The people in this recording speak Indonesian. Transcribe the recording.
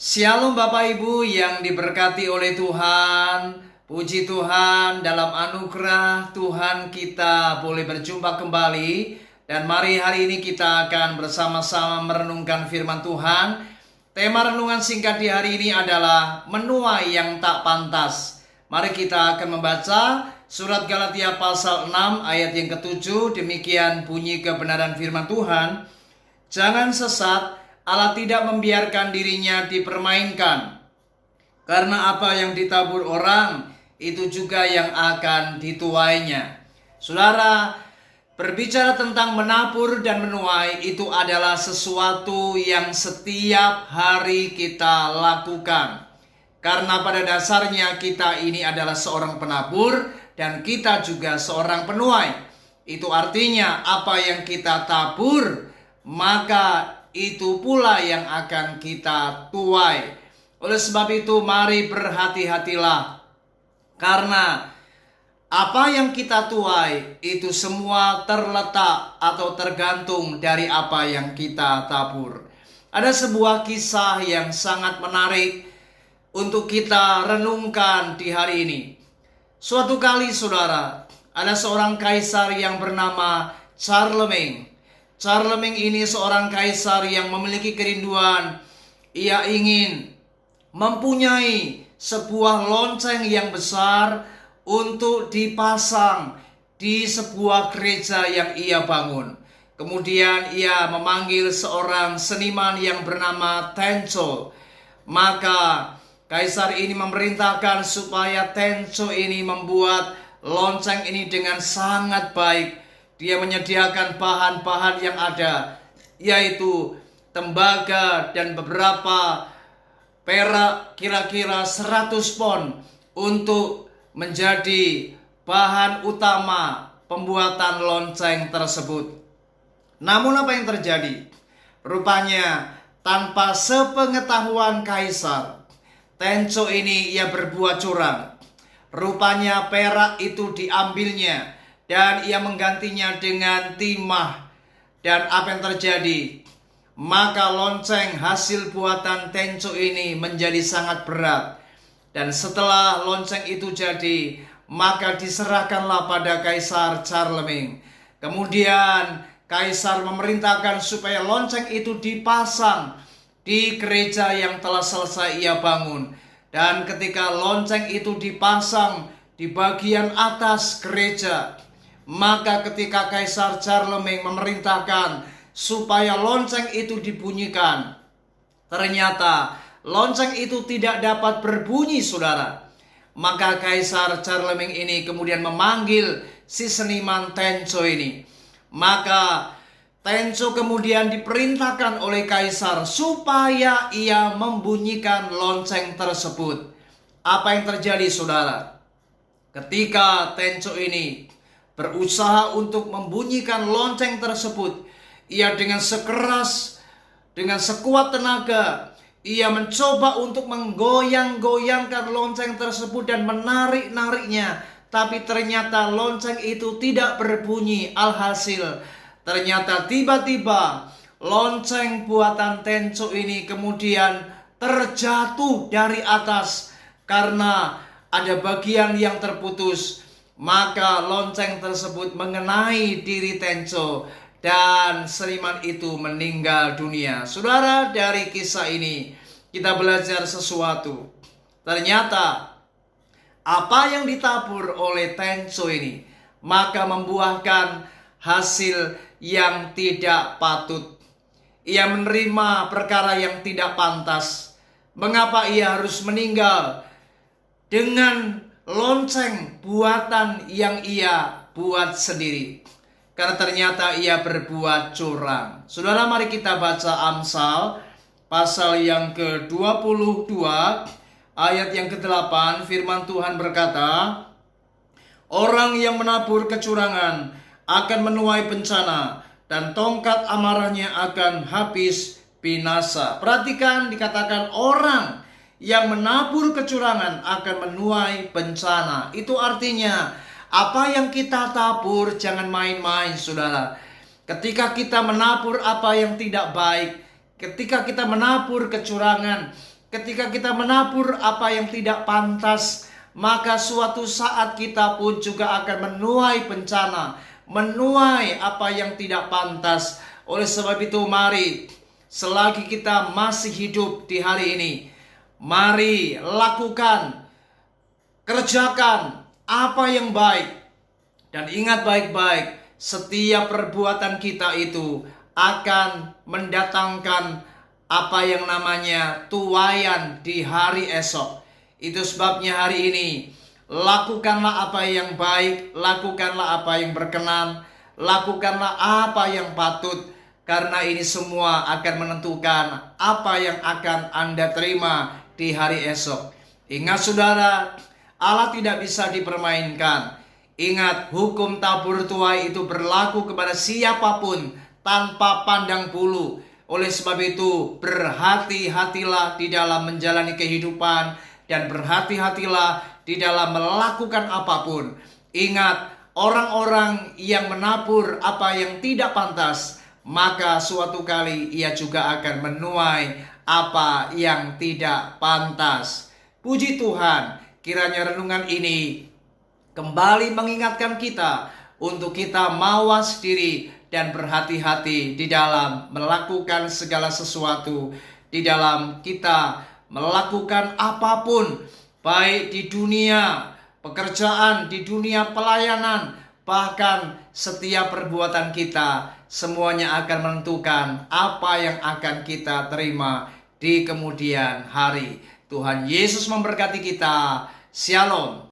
Shalom Bapak Ibu yang diberkati oleh Tuhan. Puji Tuhan, dalam anugerah Tuhan kita boleh berjumpa kembali. Dan mari hari ini kita akan bersama-sama merenungkan firman Tuhan. Tema renungan singkat di hari ini adalah menuai yang tak pantas. Mari kita akan membaca surat Galatia pasal 6 ayat yang ke-7. Demikian bunyi kebenaran firman Tuhan. Jangan sesat, Allah tidak membiarkan dirinya dipermainkan. Karena apa yang ditabur orang, itu juga yang akan dituainya. Saudara, berbicara tentang menabur dan menuai itu adalah sesuatu yang setiap hari kita lakukan. Karena pada dasarnya kita ini adalah seorang penabur dan kita juga seorang penuai. Itu artinya apa yang kita tabur, maka itu pula yang akan kita tuai. Oleh sebab itu mari berhati-hatilah. Karena apa yang kita tuai itu semua terletak atau tergantung dari apa yang kita tabur. Ada sebuah kisah yang sangat menarik untuk kita renungkan di hari ini. Suatu kali saudara, ada seorang kaisar yang bernama Charlemagne. Charlemagne ini seorang kaisar yang memiliki kerinduan. Ia ingin mempunyai sebuah lonceng yang besar untuk dipasang di sebuah gereja yang ia bangun. Kemudian ia memanggil seorang seniman yang bernama Tenco. Maka kaisar ini memerintahkan supaya Tenco ini membuat lonceng ini dengan sangat baik. Dia menyediakan bahan-bahan yang ada, yaitu tembaga dan beberapa perak kira-kira 100 pon untuk menjadi bahan utama pembuatan lonceng tersebut. Namun apa yang terjadi? Rupanya tanpa sepengetahuan kaisar, Tenco ini ia berbuat curang. Rupanya perak itu diambilnya dan ia menggantinya dengan timah. Dan apa yang terjadi? Maka lonceng hasil buatan Tenco ini menjadi sangat berat. Dan setelah lonceng itu jadi, maka diserahkanlah pada Kaisar Charlemagne. Kemudian Kaisar memerintahkan supaya lonceng itu dipasang di gereja yang telah selesai ia bangun. Dan ketika lonceng itu dipasang di bagian atas gereja, maka ketika Kaisar Charlemagne memerintahkan supaya lonceng itu dibunyikan, ternyata lonceng itu tidak dapat berbunyi, saudara. Maka Kaisar Charlemagne ini kemudian memanggil si seniman Tenco ini. Maka Tenco kemudian diperintahkan oleh Kaisar supaya ia membunyikan lonceng tersebut. Apa yang terjadi, saudara? Ketika Tenco ini berusaha untuk membunyikan lonceng tersebut, ia dengan sekeras, dengan sekuat tenaga, ia mencoba untuk menggoyang-goyangkan lonceng tersebut dan menarik-nariknya. Tapi ternyata lonceng itu tidak berbunyi. Alhasil, ternyata tiba-tiba lonceng buatan Tenco ini kemudian terjatuh dari atas karena ada bagian yang terputus. Maka lonceng tersebut mengenai diri Tenco dan seniman itu meninggal dunia. Saudara, dari kisah ini kita belajar sesuatu. Ternyata apa yang ditabur oleh Tenco ini maka membuahkan hasil yang tidak patut. Ia menerima perkara yang tidak pantas. Mengapa ia harus meninggal dengan lonceng buatan yang ia buat sendiri? Karena ternyata ia berbuat curang. Saudara, mari kita baca Amsal pasal yang ke-22 ayat yang ke-8. Firman Tuhan berkata, orang yang menabur kecurangan akan menuai bencana, dan tongkat amarahnya akan habis binasa. Perhatikan, dikatakan orang yang menabur kecurangan akan menuai bencana. Itu artinya apa yang kita tabur jangan main-main, saudara. Ketika kita menabur apa yang tidak baik, ketika kita menabur kecurangan, ketika kita menabur apa yang tidak pantas, maka suatu saat kita pun juga akan menuai bencana, menuai apa yang tidak pantas. Oleh sebab itu, mari selagi kita masih hidup di hari ini, mari lakukan, kerjakan apa yang baik. Dan ingat baik-baik, setiap perbuatan kita itu akan mendatangkan apa yang namanya tuaian di hari esok. Itu sebabnya hari ini, lakukanlah apa yang baik, lakukanlah apa yang berkenan, lakukanlah apa yang patut. Karena ini semua akan menentukan apa yang akan Anda terima di hari esok. Ingat saudara, Allah tidak bisa dipermainkan. Ingat, hukum tabur tuai itu berlaku kepada siapapun tanpa pandang bulu. Oleh sebab itu, berhati-hatilah di dalam menjalani kehidupan dan berhati-hatilah di dalam melakukan apapun. Ingat, orang-orang yang menabur apa yang tidak pantas, maka suatu kali ia juga akan menuai apa yang tidak pantas. Puji Tuhan, kiranya renungan ini kembali mengingatkan kita untuk kita mawas diri dan berhati-hati di dalam melakukan segala sesuatu, di dalam kita melakukan apapun, baik di dunia pekerjaan, di dunia pelayanan, bahkan setiap perbuatan kita, semuanya akan menentukan apa yang akan kita terima di kemudian hari. Tuhan Yesus memberkati kita. Shalom.